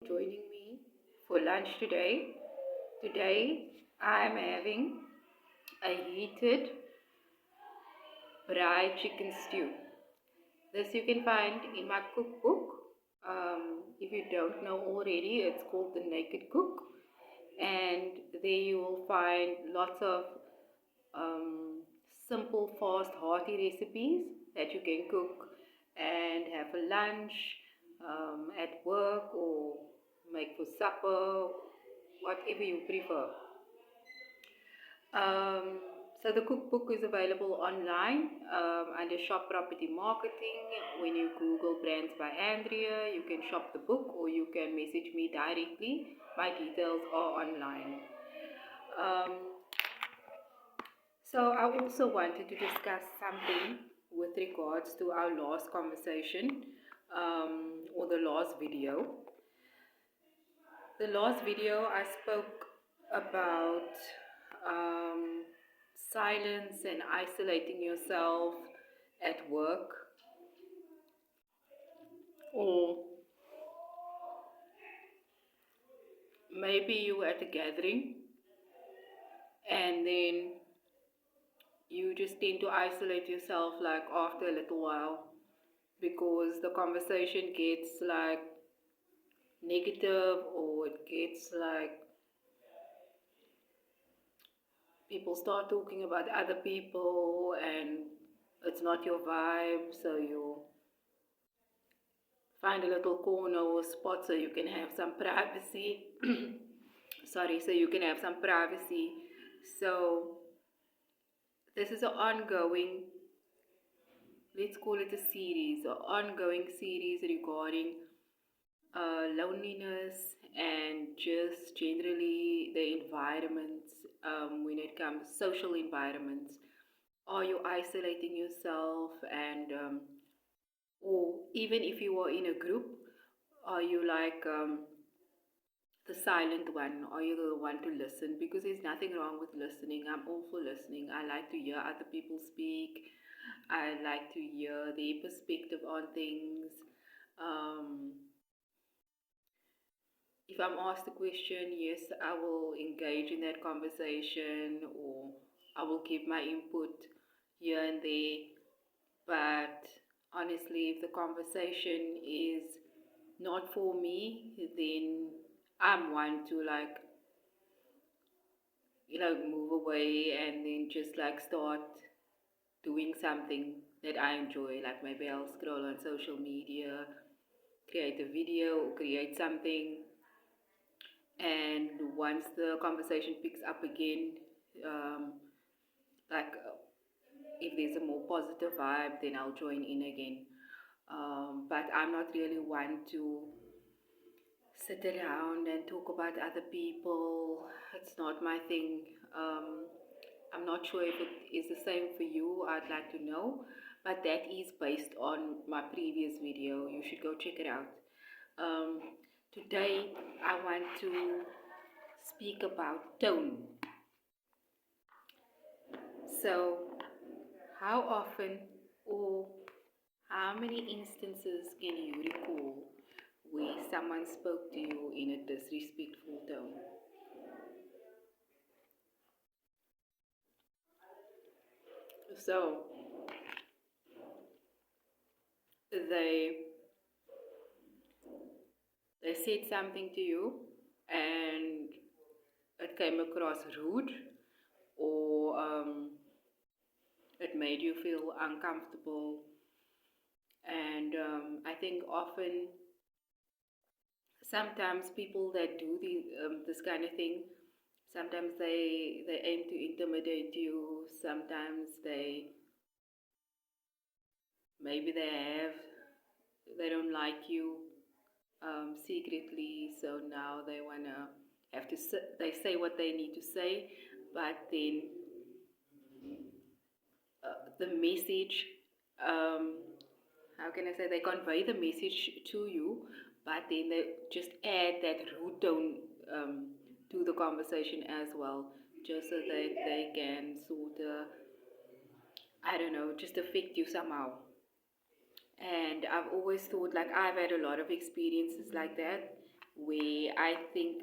joining me for lunch today. Today I'm having a heated Braai chicken stew. This you can find in my cookbook. If you don't know already, it's called The Naked Cook, and there you will find lots of um, simple, fast, hearty recipes that you can cook and have for lunch, at work, or make for supper, whatever you prefer. Um, so the cookbook is available online under Shop Property Marketing. When you Google Brands by Andrea, you can shop the book or you can message me directly. My details are online. Um, so I also wanted to discuss something with regards to our last conversation or the last video. The last video I spoke about um, silence and isolating yourself at work, or maybe you at a gathering and then you just tend to isolate yourself like after a little while because the conversation gets like negative, or it gets like people start talking about other people and it's not your vibe, so you find a little corner or spot so you can have some privacy. Sorry, so you can have some privacy. So this is an ongoing, let's call it a series, an ongoing series regarding loneliness and just generally the environments, when it comes social environments. Are you isolating yourself, and or even if you are in a group, are you like the silent one? Are you the one to listen? Because there's nothing wrong with listening. I'm all for listening. I like to hear other people speak. I like to hear their perspective on things. Um, if I'm asked a question, yes, I will engage in that conversation, or I will give my input here and there. But honestly, if the conversation is not for me, then I'm one to like, move away and then just like start doing something that I enjoy. Like maybe I'll scroll on social media, create a video, or create something. And once the conversation picks up again, um, like if there's a more positive vibe, then I'll join in again. But I'm not really one to sit around and talk about other people. It's not my thing. I'm not sure if it is the same for you. I'd like to know. But that is based on my previous video. You should go check it out. Um, Today, I want to speak about tone. So, how often or how many instances can you recall where someone spoke to you in a disrespectful tone? So, they they said something to you and it came across rude, or it made you feel uncomfortable. And I think often, sometimes people that do this kind of thing, sometimes they aim to intimidate you. Sometimes maybe they don't like you secretly, so now they wanna have to they say what they need to say, but then the message, how can I say, they convey the message to you, but then they just add that rude tone to the conversation as well, just so that they can sort of, I don't know, just affect you somehow. And I've always thought, like, I've had a lot of experiences like that where I think,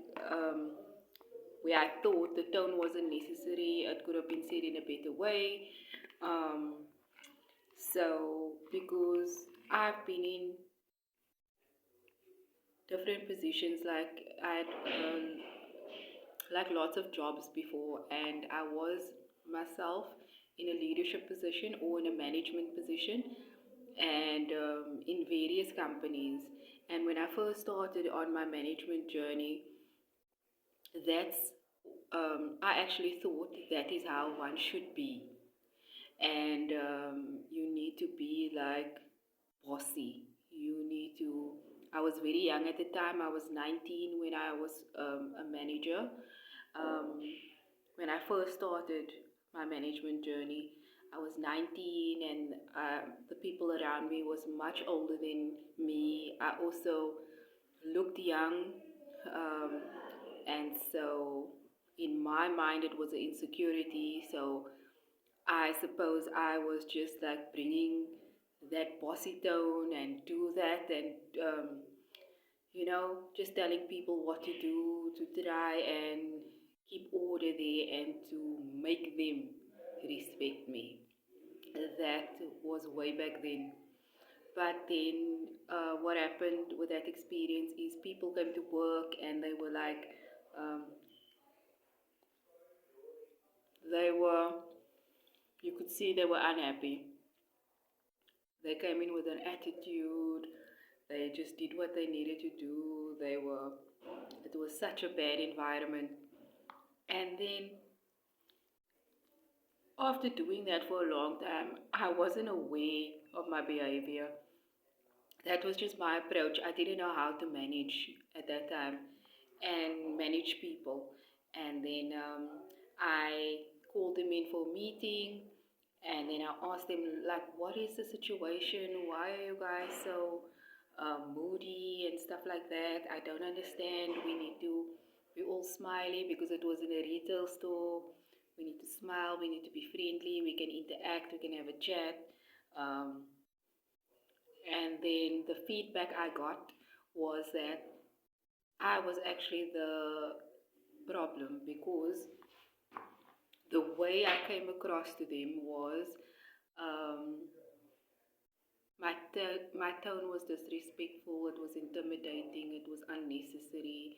where I thought the tone wasn't necessary, it could have been said in a better way. Um, so, because I've been in different positions, like I had like lots of jobs before, and I was myself in a leadership position or in a management position, and in various companies. And when I first started on my management journey, that's I actually thought that is how one should be, and you need to be like bossy. You need to. I was very young at the time. I was 19 when I was a manager. Um, when I first started my management journey, I was 19, and the people around me was much older than me. I also looked young, um, and so in my mind it was an insecurity. So I suppose I was just like bringing that bossy tone and do that, and just telling people what to do to try and keep order there and to make them respect me. That was way back then. But then, what happened with that experience is people came to work and they were like, um, they were, you could see they were unhappy. They came in with an attitude. They just did what they needed to do. It was such a bad environment. And then after doing that for a long time, I wasn't aware of my behavior. That was just my approach. I didn't know how to manage at that time and manage people. And then I called them in for a meeting, and then I asked them, like, what is the situation? Why are you guys so moody and stuff like that? I don't understand. We need to be all smiley because it was in a retail store. We need to smile, we need to be friendly, we can interact, we can have a chat. Um, and then the feedback I got was that I was actually the problem, because the way I came across to them was um, my tone was disrespectful, it was intimidating, it was unnecessary.